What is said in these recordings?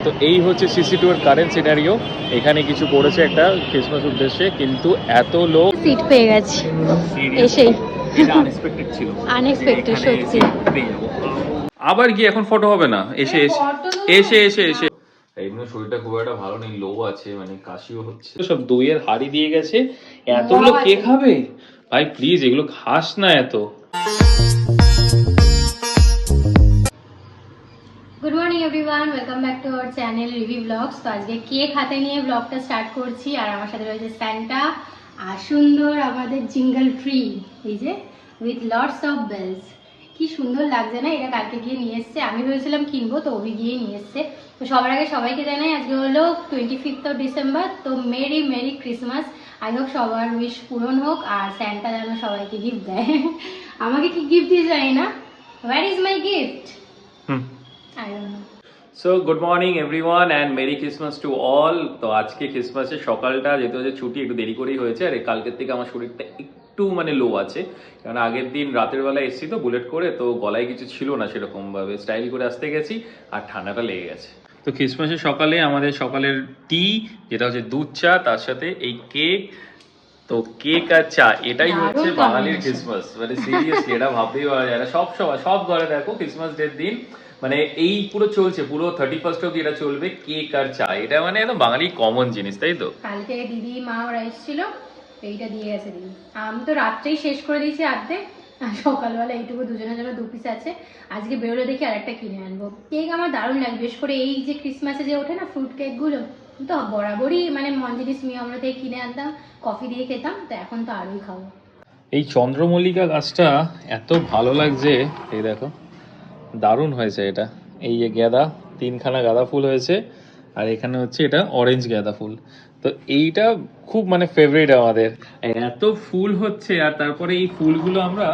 তো এই হচ্ছে সিসি2 এর কারেন্ট সিনারিও। এখানে কিছু পড়েছে একটা ক্রিসমাস উদ্দেশ্যে, কিন্তু এত লোক সিট পেয়ে গেছে এসেই। এটা আনএক্সপেক্টেড ছিল, আনএক্সপেক্টেড সত্যি। আবার কি এখন ফটো হবে না? এসে এসে এসে এসে এসে এমনি শরীরটা খুব একটা ভালো নেই, লো আছে, মানে কাশিও হচ্ছে। সব দইয়ের হাড়ি দিয়ে গেছে, এতগুলো কে খাবে ভাই? প্লিজ এগুলো খাস না এত। Good morning everyone, welcome back to our channel review blogs. তো আজকে কেক হাতে নিয়ে ব্লগটা স্টার্ট করছি, আর আমার সাথে রয়েছে স্যান্টা আর সুন্দর আমাদের জিঙ্গল ট্রি, এই যে উইথ লটস অফ বেলস। কি সুন্দর লাগছে না? এটা কালকে গিয়ে নিয়ে এসছে, আমি ভেবেছিলাম কিনবো, তো অভি গিয়ে নিয়ে এসছে। তো সবার আগে সবাইকে জানাই আজকে হলো 25th অফ ডিসেম্বর, তো মেরি মেরি ক্রিসমাস। আই হোক সবার উইশ পূরণ হোক, আর স্যান্টা যেন সবাইকে গিফট দেয়। আমাকে কি গিফট দিয়ে যায় না? Where is my gift? I don't know. So good morning everyone and merry Christmas to all. তো আজকে ক্রিসমাসের সকালটা যেহেতু হচ্ছে ছুটি, একটু দেরি করেই হয়েছে। আর কালকের থেকে আমার শরীরটা একটু মানে লো আছে, কারণ আগের দিন রাতের বেলা এসেছি তো বুলেট করে, তো গলায় কিছু ছিল না সেরকম ভাবে, স্টাইল করে আসতে গেছি আর ঠান্ডাটা লেগে গেছে। তো ক্রিসমাসের সকালে আমাদের সকালের টি, যেটা হচ্ছে দুধ চা, তার সাথে এই কেক। তো কেক আর চা, এটাই হচ্ছে বাঙালির ক্রিসমাস। মানে সিরিয়াসলি এটা ভাবতেই পারা যায় না। সব ঘরে দেখো ক্রিসমাস ডের দিন মানে এই পুরো চলছে, পুরো 31st অব্দি এটা চলবে, কেক আর চা। এটা মানে একদম বাঙালি কমন জিনিস, তাই তো? কালকে দিদি মা ওরা এসেছিল, এইটা দিয়ে গেছে দিদি। আমি তো রাত্রেই শেষ করে দিয়েছি আর্ধেক, আর সকালবেলা এইটুকু দুজনের জন্য 2 পিস আছে। আজকে বেরোলে দেখি আরেকটা কিনে আনবো। কেক আমার দারুণ লাগে, বিশেষ করে এই যে ক্রিসমাসে যে ওঠে না ফ্রুট কেকগুলো, তো বরাবরই মানে মন জিনিস নিয়ে আমরা থেকে কিনে আনতাম, কফি দিয়ে খেতাম, তো এখন তো আরোই খাবো। এই চন্দ্রমল্লিকা গাছটা এত ভালো লাগছে, এই দেখো দারুণ হয়েছে এটা। এই যে গাঁদা, 3খানা গাঁদা ফুল হয়েছে, আর এখানে হচ্ছে এটা অরেঞ্জ গাঁদা ফুল। তো এইটা খুব মানে ফেভারিট আমাদের, এত ফুল হচ্ছে। আর তারপরে এই ফুলগুলো আমরা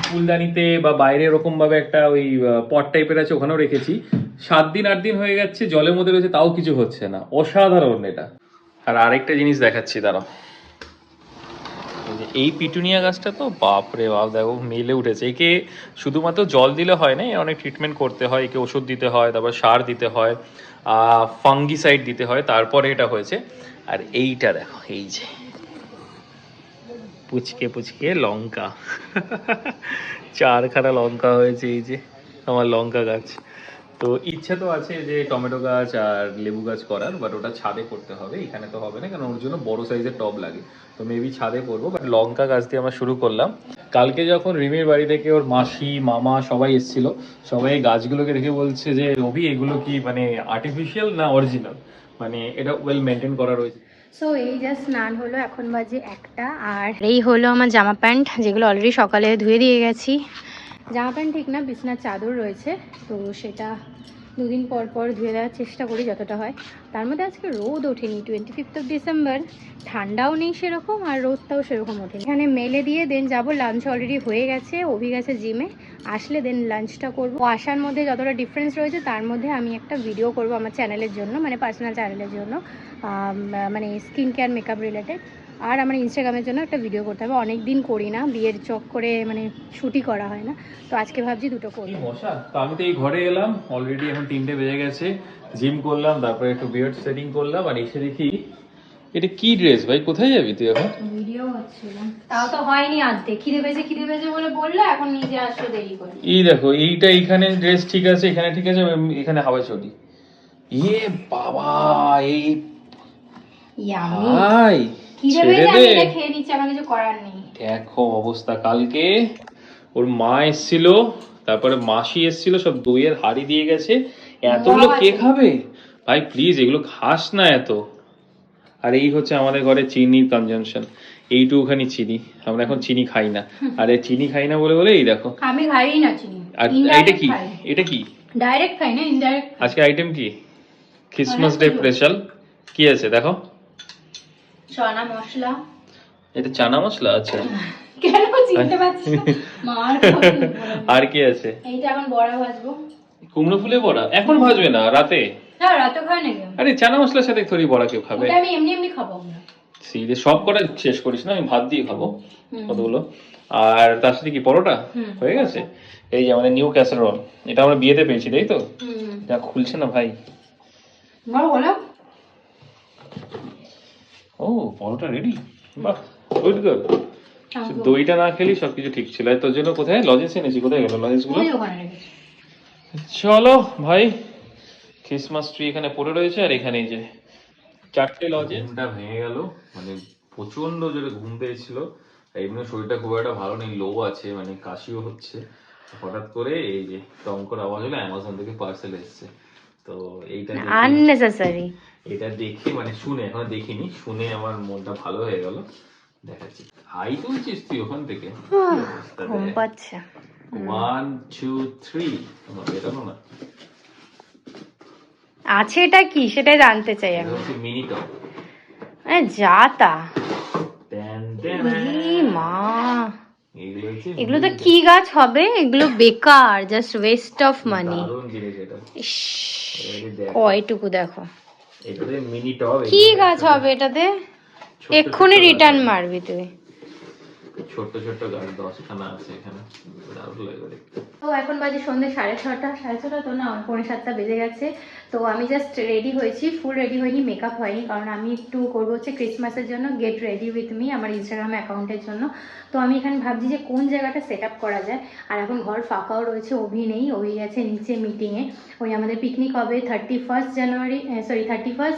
ফুলদানিতে বা বাইরে এরকম ভাবে একটা ওই পট টাইপের আছে, ওখানেও রেখেছি। 7 দিন 8 দিন হয়ে যাচ্ছে, জলের মধ্যে রয়েছে, তাও কিছু হচ্ছে না। অসাধারণ এটা। আর আরেকটা জিনিস দেখাচ্ছি দাঁড়াও। এই পিটুনিয়া গাছটা তো বাপরে বাপ, দেখো মেলে উঠেছে। একে শুধুমাত্র জল দিলে হয় না, অনেক ট্রিটমেন্ট করতে হয়, একে ওষুধ দিতে হয়, তারপর সার দিতে হয়, ফাঙ্গিসাইড দিতে হয়, তারপরে এটা হয়েছে। আর এইটা দেখো, এই যে পুচকে পুচকে লঙ্কা, 4খানা লঙ্কা হয়েছে। এই যে আমার লঙ্কা গাছ। তো ইচ্ছা তো আছে যে টমেটো গাছ আর লেবু গাছ করার, বাট ওটা ছাদে করতে হবে, এখানে তো হবে না, কারণ ওর জন্য বড় সাইজের টব লাগে। তো মেবি ছাদে করবো, বাট লঙ্কা গাছ দিয়ে আমরা শুরু করলাম। কালকে যখন রিমির বাড়ি থেকে ওর মাসি মামা সবাই এসেছিল, সবাই গাছগুলোকে দেখে বলছে যে রবি এগুলো কি মানে আর্টিফিশিয়াল না অরিজিনাল, মানে এটা ওয়েল মেনটেন করা রয়েছে। সো এই যা স্নান হলো, এখন বাজে 1টা, আর এই হলো আমার জামা প্যান্ট, যেগুলো অলরেডি সকালে ধুয়ে দিয়ে গেছি। জামা প্যান্ট ঠিক না, বিছনার চাদর রয়েছে, তো সেটা 2 দিন পর পর ধুয়ে দেওয়ার চেষ্টা করি যতটা হয়। তার মধ্যে আজকে রোদ ওঠেনি, 25th অফ ডিসেম্বর, ঠান্ডাও নেই সেরকম, আর রোদটাও সেরকম ওঠেনি। এখানে মেলে দিয়ে দেন যাবো, লাঞ্চ অলরেডি হয়ে গেছে, অভি গেছে জিমে, আসলে দেন লাঞ্চটা করবো। আসার মধ্যে যতটা ডিফারেন্স রয়েছে তার মধ্যে আমি একটা ভিডিও করব আমার চ্যানেলের জন্য, মানে পার্সোনাল চ্যানেলের জন্য, মানে স্কিন কেয়ার মেকআপ রিলেটেড। আর আমার ইনস্টাগ্রামের জন্য একটা ভিডিও করতে হবে, অনেক দিন করি না, বিয়ের চক করে মানে ছুটি করা হয় না, তো আজকে ভাবছি দুটো করি। মশা, তো আমি তো এই ঘরে এলাম অলরেডি, এখন 3টে বেজে গেছে। জিম করলাম, তারপরে একটু বিয়ার্ড সেটিং করলাম, আর এসে দেখি এটা কি ড্রেস ভাই? কোথায় যাবি তুই এখন? ভিডিও হচ্ছিল, তাও তো হয়নি আজকে, খিদে পেয়েছে বলে বললো, এখন নিজে আসলে দেরি করে। এই দেখো, এইটা এইখানে ড্রেস ঠিক আছে, এখানে ঠিক আছে, এখানে হাওয়াই চটি। ইয়ে বাবা, এই ভাই ছেড়ে দে, খেয়ে নিচ্ছে, আমার কিছু করার নেই। দেখো অবস্থা। কালকে ওর মা এসেছিল, তারপরে মাসি এসেছিল, সব দইয়ের হাড়ি দিয়ে গেছে। এতগুলো কে খাবে ভাই? প্লিজ এগুলো খাস না এত। আর এই হচ্ছে আমাদের ঘরে চিনির কনজাম্পশন, এইটুখানি চিনি, আমরা এখন চিনি খাই না। আরে চিনি খাই না বলে বলে এই দেখো, আমি খাই না চিনি। আর এটা কি? এটা কি ডাইরেক্ট খাই না, ইনডাইরেক্ট। আজকে আইটেম কি? ক্রিসমাস ডে স্পেশাল কি আছে দেখো? চানা মশলা। এটা চানা মশলা আছে? কেন চিনতে পারছিস না? মার আর কি আছে? এইটা এখন বড়া ভাজবো। কুমড়ো ফুলে বড়া এখন ভাজবে না, রাতে? হ্যাঁ, রাতে খাই নাকি? আরে চানা মশলার সাথে থোড়ি বড়া কেউ খাবে? আমি এমনি খাবো না। সিরিয়াস সব কটা শেষ করিস না, আমি ভাত দিয়ে খাবো কতগুলো। আর তার সাথে কি পরোটা হয়ে গেছে? এই যে আমাদের নিউ ক্যাসারোল, এটা আমরা বিয়েতে পেয়েছি, তাই তো? এটা খুলছে না ভাই, বলো ও পরোটা রেডি, বাহ গুড গুড। দইটা না খেলেই সবকিছু ঠিক ছিল। আর তোর জন্য কোথায় লজেন্স এনেছি, কোথায় গেল লজেন্স গুলো? চলো ভাই, ক্রিসমাস ট্রি এখানে পড়ে রয়েছে আর এখানে এই যে 4টে লজেন্সটা ভেঙে গেল, মানে প্রচন্ড জোরে ঘুম পেয়েছিল। এমনি শরীরটা খুব একটা ভালো নেই, লো আছে, মানে কাশিও হচ্ছে। হঠাৎ করে এই যে টং করে আওয়াজ হলো, অ্যামাজন থেকে পার্সেল এসেছে। তো আননেসেসারি, এটা দেখে মানে শুনে, এখনো দেখিনি, শুনে আমার মনটা ভালো হয়ে গেল। দেখাচ্ছি, হাই তুলছিস তুই ওখান থেকে? ঘুম পাচ্ছে। 1 2 3 বেরোনো না। আছে এটা কি সেটাই জানতে চাই আমি। Mini top. যা তা মা, এগুলো হচ্ছে এগুলো তো কি গাছ হবে, এগুলো বেকার, জাস্ট ওয়েস্ট অফ মানি। দারুণ জিনিস এটা। কয়টুকু দেখো, এটাতে মিনি টপ। কি গাছ হবে এটাতে? এক্ষুনি রিটার্ন মারবি তুই। ছোট ছোট গাছ 10খানা আছে এখানে, দারুণ লাগে দেখতে। তো এখন বাজে সন্ধ্যে 6:30 তো না, 6:45 বেজে গেছে। তো আমি জাস্ট রেডি হয়েছি, ফুল রেডি হয়নি, মেকআপ হয়নি, কারণ আমি একটু করবো হচ্ছে ক্রিসমাসের জন্য গেট রেডি উইথ মি, আমার ইনস্টাগ্রাম অ্যাকাউন্টের জন্য। তো আমি এখানে ভাবছি যে কোন জায়গাটা সেট আপ করা যায়। আর এখন ঘর ফাঁকাও রয়েছে, অভি নেই, অভি গেছে নিচে মিটিংয়ে। ওই আমাদের পিকনিক হবে 31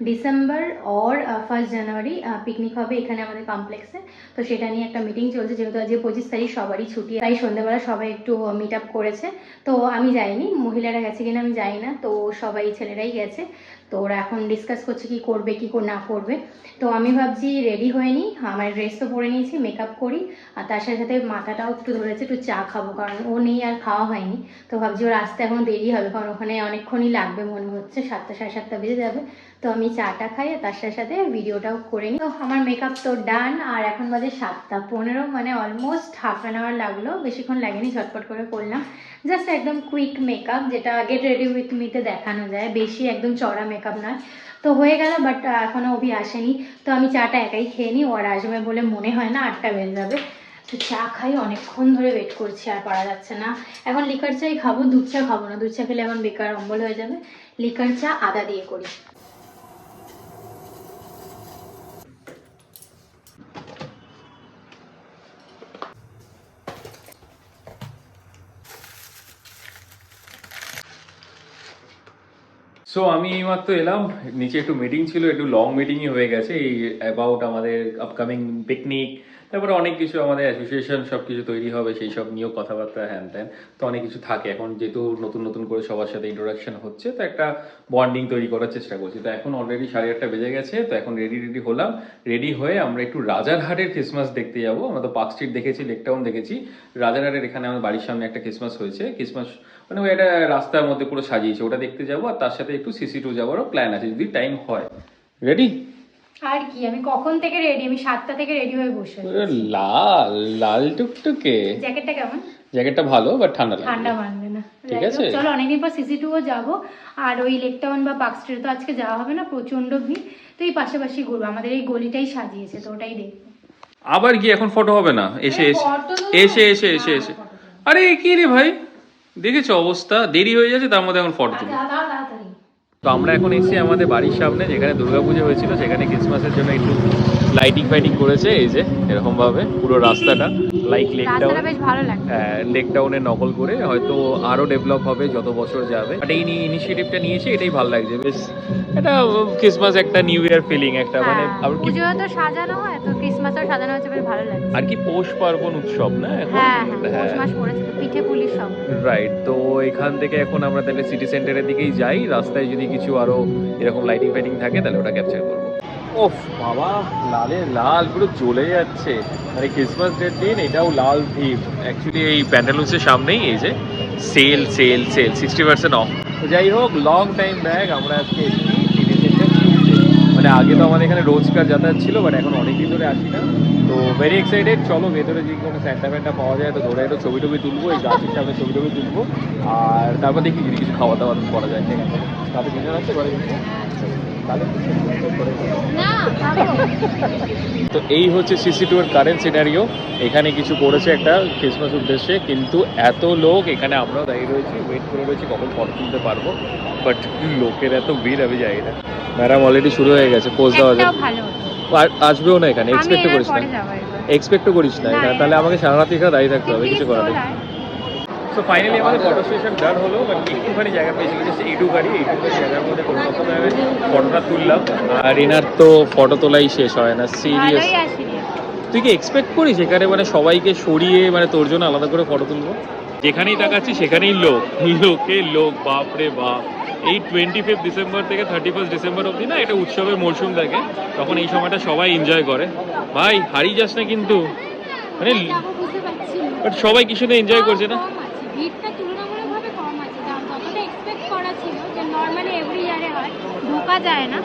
ডিসেম্বর আর 1 জানুয়ারি পিকনিক হবে এখানে আমাদের কমপ্লেক্সে। তো সেটা নিয়ে একটা মিটিং চলছে, যেহেতু আজকে 25 তারিখ, সবারই ছুটি, তাই সন্ধ্যাবেলা সবাই একটু মিট আপ করেছে। তো আমি যাইনি, মহিলারা গেছে কিনা আমি জানি না, তো সবাই ছেলেরাই গেছে। তো ওরা এখন ডিসকাস করছে কি করবে কি না করবে। তো আমি ভাবছি রেডি হয়ে নিই, আমার ড্রেস তো পরে নিয়েছি, মেকআপ করি, আর তার সাথে সাথে মাথাটাও একটু ধরেছে, একটু চা খাবো, কারণ ও নেই আর খাওয়া হয়নি। তো ভাবছি ওর আসতে এখন দেরি হবে, কারণ ওখানে অনেকক্ষণই লাগবে, মনে হচ্ছে 7টা 7:30 বেজে যাবে। তো আমি চাটা খাই আর তার সাথে সাথে ভিডিওটাও করে নিই। তো আমার মেকআপ তো ডান, আর এখন বাজে 7:15, মানে অলমোস্ট হাফ অ্যান আওয়ার লাগলো, বেশিক্ষণ লাগেনি, ঝটপট করে করলাম। জাস্ট একদম কুইক মেকআপ, যেটা গেট রেডি উইথ মিতে দেখানো যায়, বেশি একদম চড়া মেকআপ নয়। তো হয়ে গেল, বাট এখনও অভি আসেনি। তো আমি চাটা একাই খেয়ে নিই, ও আর আসবে বলে মনে হয় না, 8টা বেজে যাবে। তো চা খাই, অনেকক্ষণ ধরে ওয়েট করছি, আর পারা যাচ্ছে না। এখন লিকার চাই খাবো, দুধ চা খাবো না, দুধ চা খেলে এখন বেকার অম্বল হয়ে যাবে। লিকার চা আদা দিয়ে করি। সো আমি এইমাত্র এলাম, নিচে একটু মিটিং ছিল, একটু লং মিটিংই হয়ে গেছে, এই অ্যাবাউট আমাদের আপকামিং পিকনিক, তারপরে অনেক কিছু আমাদের অ্যাসোসিয়েশন সব কিছু তৈরি হবে, সেই সব নিয়েও কথাবার্তা হ্যান ত্যান। তো অনেক কিছু থাকে, এখন যেহেতু নতুন নতুন করে সবার সাথে ইন্ট্রোডাকশন হচ্ছে, তো একটা বন্ডিং তৈরি করার চেষ্টা করছি। তো এখন অলরেডি 8:30 বেজে গেছে, তো এখন রেডি হলাম। রেডি হয়ে আমরা একটু রাজারহাটের ক্রিসমাস দেখতে যাবো। আমরা তো পার্ক স্ট্রিট দেখেছি, লেকটাউন দেখেছি, রাজারহাটের এখানে আমার বাড়ির সামনে একটা ক্রিসমাস হয়েছে, ক্রিসমাস মানে ওই একটা রাস্তার মধ্যে পুরো সাজিয়েছে, ওটা দেখতে যাবো। আর তার সাথে একটু CC2 যাওয়ারও প্ল্যান আছে, যদি টাইম হয়। রেডি? আর কি, আমি কখন থেকে রেডি, আমি 7টা থেকে রেডি হয়ে বসে আছি। লাল লাল টুকটুকে। জ্যাকেটটা কেমন? জ্যাকেটটা ভালো, বাট ঠান্ডা লাগবে। ঠান্ডা মানবে না। ঠিক আছে, চলো, অনেকদিন পর CC2ও যাবো। আর ওই লেকটাউন বা পার্ক স্ট্রিট তো আজকে যাওয়া হবে না, প্রচন্ড ভিড়। তো এই পাশাপাশি ঘুরবো, আমাদের এই গলিটাই সাজিয়েছে, তো ওটাই দেখবো। আবার কি এখন ফটো হবে না? এসে এসে আরে কি রে ভাই, দেখেছো অবস্থা, দেরি হয়ে যাচ্ছে, তার মধ্যে এখন ফটো তুলি। তাড়াতাড়ি। তো আমরা এখন এসেছি আমাদের বাড়ির সামনে, যেখানে দুর্গাপুজো হয়েছিল, সেখানে ক্রিসমাসের জন্য একটু লাইটিং ফাইটিং করেছে, এই যে এরকম ভাবে পুরো রাস্তাটা, লাইক লেকটাউন। বেশ ভালো লাগে। হ্যাঁ, লেকটাউনের নকল করে, হয়তো আরো ডেভেলপ হবে যত বছর যাবে, বাট এই ইনিশিয়েটিভটা নিয়েছে, এটাই ভালো লাগছে বেশ। এটা ক্রিসমাস একটা নিউ ইয়ার ফিলিং একটা, মানে আর কি, পুজো তো সাজানো হয়, তো ক্রিসমাসও সাজানো হচ্ছে, বেশ ভালো লাগে। আর কি পৌষ পার্বণ উৎসব না এখন? পৌষ মাস পড়েছে, তো পিঠে পুলি সব। রাইট। তো এখান থেকে এখন আমরা তাহলে সিটি সেন্টারের দিকেই যাই, রাস্তায় যদি কিছু আরো এরকম লাইটিং ফাইটিং থাকে তাহলে ওটা ক্যাপচার করবো। ওফ বাবা, লালে লাল পুরো জ্বলে যাচ্ছে, মানে ক্রিসমাস ডের দিন এটাও লাল থিম। অ্যাকচুয়ালি এই প্যান্ডালুন্সের সামনেই এই যে সেল 60% অফ। তো যাই হোক, লং টাইম ব্যাক আমরা আজকে এসেছি সিটি সেন্টার, মানে আগে তো আমাদের এখানে রোজকার যাতায়াত ছিল, বাট এখন অনেকদিন ধরে আসি না। তো ভেরি এক্সাইটেড, চলো ভেতরে যদি কোনো স্যান্টা ফ্যান্টা পাওয়া যায় তো ধরে একটু ছবি টবি তুলবো, এই গাছের সামনে ছবি টবি তুলবো, আর তারপর দেখি যদি কিছু খাওয়া দাওয়া করা যায়। ঠিক আছে, তাতে কিনে রাখতে পারে। তো এই হচ্ছে CC2 এর কারেন্ট সিনারিও। এখানে কিছু করেছে একটা ক্রিসমাস উদ্দেশ্যে, কিন্তু এত লোক, এখানে আমরাও দাঁড়িয়ে রয়েছি, ওয়েট করে রয়েছি কখন ফটো তুলতে পারবো। বাট লোকের এত ভিড় আমি যাই না। ম্যাডাম অলরেডি শুরু হয়ে গেছে পোজ দেওয়া যায়, একটাও ভালো হতো। আসবেও না এখানে, এক্সপেক্টও করিস না, পরে যাবো একবার। এক্সপেক্টও করিস না এখানে, তাহলে আমাকে সারা রাত এখানে দাঁড়িয়ে থাকতে হবে, কিছু করার নেই। সো ফাইনালি আমাদের ফটো সেশন ডান হলো, বাট একটুখানি জায়গা পেয়েছিল, জাস্ট এইটুখানি জায়গার মধ্যে কোনো রকম ফটোটা তুললাম। আর এনার তো ফটো তোলাই শেষ হয় না, সিরিয়াস। ভালোই আসেনি। তুই কি এক্সপেক্ট করিস এখানে মানে সবাইকে সরিয়ে মানে তোর জন্য আলাদা করে ফটো তুলবো? যেখানেই তাকাচ্ছি সেখানেই লোক, লোকে লোক, বাপরে বাপ। এই 25 ডিসেম্বর থেকে 31 ডিসেম্বর অবধি না এটা উৎসবের মরশুম থাকে, তখন এই সময়টা সবাই এনজয় করে। ভাই হারিয়ে যাস না কিন্তু, মানে যাবো বুঝতে পারছি না। বাট সবাই কিছু না এনজয় করছে না। কম আছে, ভিড়টা তুলনামূলকভাবে কম আছে, যতটা এক্সপেক্ট করা ছিল যে নর্মালি এভরি ইয়ারে হয়, ঢোকা যায় না,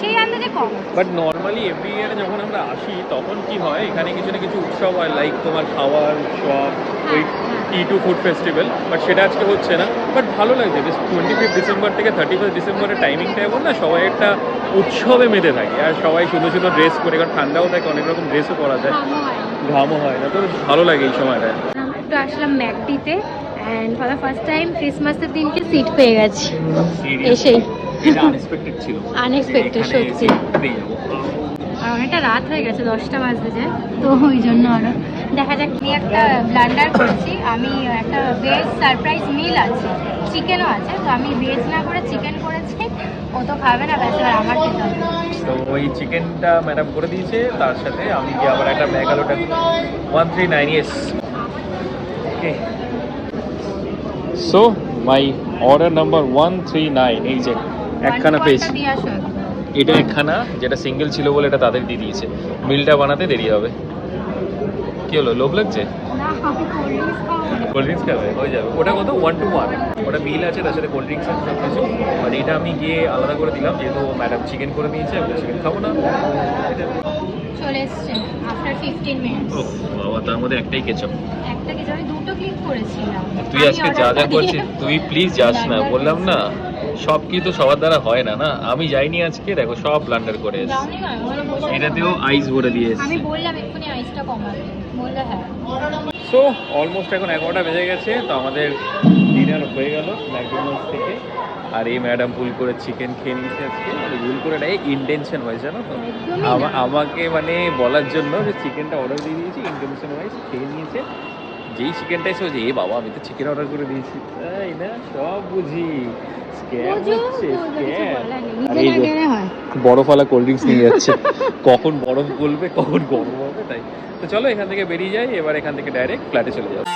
সেই আন্দাজে কম। বাট নর্মালি এভরি ইয়ারে যখন আমরা আসি তখন কি হয়, এখানে কিছু না কিছু উৎসব হয়, লাইক তোমার খাওয়ার সব, ওই টি2 ফুড ফেস্টিভ্যাল, বাট সেটা আজকে হচ্ছে না। বাট ভালো লাগছে, বেশ 25 ডিসেম্বর থেকে 31 ডিসেম্বরের টাইমিংটা এমন না, সবাই একটা উৎসবে মেতে থাকে, আর সবাই সুন্দর সুন্দর ড্রেস করে, কারণ ঠান্ডাও থাকে, অনেক রকম ড্রেসও পরা যায়, ঘামও হয় না, তো বেশ ভালো লাগে এই সময়টায়। আমরা একটু আসলাম ম্যাকডিতে, and for the first time ক্রিসমাসের দিনকে সিট পেয়ে গেছি এসেই। এটা আনএক্সপেক্টেড ছিল, আনএক্সপেক্টেড সত্যি। আর অনেকটা রাত হয়ে গেছে, 10টা বাজতে যায়, তো ওই জন্য আরো দেখা যাক। আমি একটা ব্লান্ডার করেছি, আমি একটা ভেজ সারপ্রাইজ মিল আছে, চিকেনও আছে, তো আমি ভেজ না করে চিকেন করেছি, ও তো খাবে না, ব্যাস এবার আমার খেতে হবে। তো ওই চিকেনটা ম্যাডাম করে দিয়েছে, তার সাথে আমি গিয়ে আবার একটা ম্যাগালোটা 139S। Okay, so my order number 139, এই যে একখানা পেয়েছি, দিয়ে আসো একবার। এটা একখানা, যেটা সিঙ্গেল ছিল বলে এটা তাদের দিয়ে দিয়েছে, মিলটা বানাতে দেরি হবে। কি হলো, লোভ লাগছে? না, আমি কোল্ড ড্রিঙ্কস খাবো। কোল্ড ড্রিঙ্কস খাবে, হয়ে যাবে। ওটা কত? 1 to 1, ওটা মিল আছে, তার সাথে কোল্ড ড্রিঙ্কস আছে সব কিছু। মানে এটা আমি গিয়ে আলাদা করে দিলাম, যেহেতু ম্যাডাম চিকেন করে দিয়েছে, আমি চিকেন খাবো না। চলে এসছে আফটার 15 মিনিটস। ও বাবা, তার মধ্যে একটাই কেচাপ। একটা কিছু আমি দুটো ক্লিক করেছিলাম। তুই আজকে যা যা করছিস, তুই প্লিজ যাস না, বললাম না সব কি তো সবার দ্বারা হয় না, না আমি যাইনি আজকে, দেখো সব ব্লান্ডার করে এসেছি। যাওনি না, ওরা বসে আছে। এটাতেও আইস ভরে দিয়ে আমি এসেছি। বললাম এক্ষুনি আইসটা কমাবে, বললে হ্যাঁ। সো অলমোস্ট এখন 11টা বেজে গেছে, তো আমাদের ডিনার হয়ে গেল ম্যাকডোনাল্ডস থেকে। আর এই ম্যাডাম ভুল করে চিকেন খেয়ে নিয়েছে আজকে, মানে ভুল করে না, ইন্টেনশন হয়েছে জানো তো, একদমই না। আমাকে মানে বলার জন্য যে চিকেনটা অর্ডার দিয়ে দিয়েছি, ইন্টেনশন ওয়াইজ খেয়ে নিয়েছে। যেই চিকেনটা এসে বলছে, এ বাবা আমি তো চিকেন অর্ডার করে দিয়েছি, তাই না, সব বুঝি স্ক্যাম হচ্ছে, স্ক্যাম। আর এই যে বরফওয়ালা কোল্ড ড্রিঙ্কস নিয়ে যাচ্ছে, কখন বরফ গলবে কখন গরম হবে, তাই। তো চলো এখান থেকে বেরিয়ে যাই, এবার এখান থেকে ডাইরেক্ট ফ্ল্যাটে চলে যাবো।